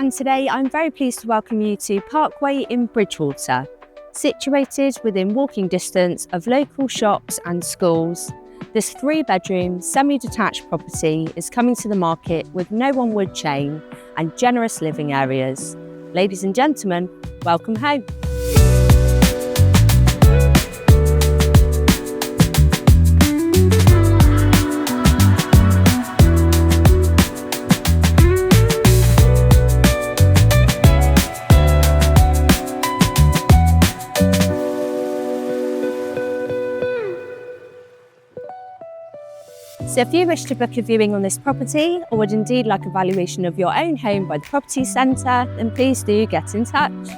and today I'm very pleased to welcome you to Parkway in Bridgwater. Situated within walking distance of local shops and schools, this 3-bedroom, semi-detached property is coming to the market with no one-wood chain and generous living areas. Ladies and gentlemen, welcome home. So if you wish to book a viewing on this property or would indeed like a valuation of your own home by the property centre, then please do get in touch.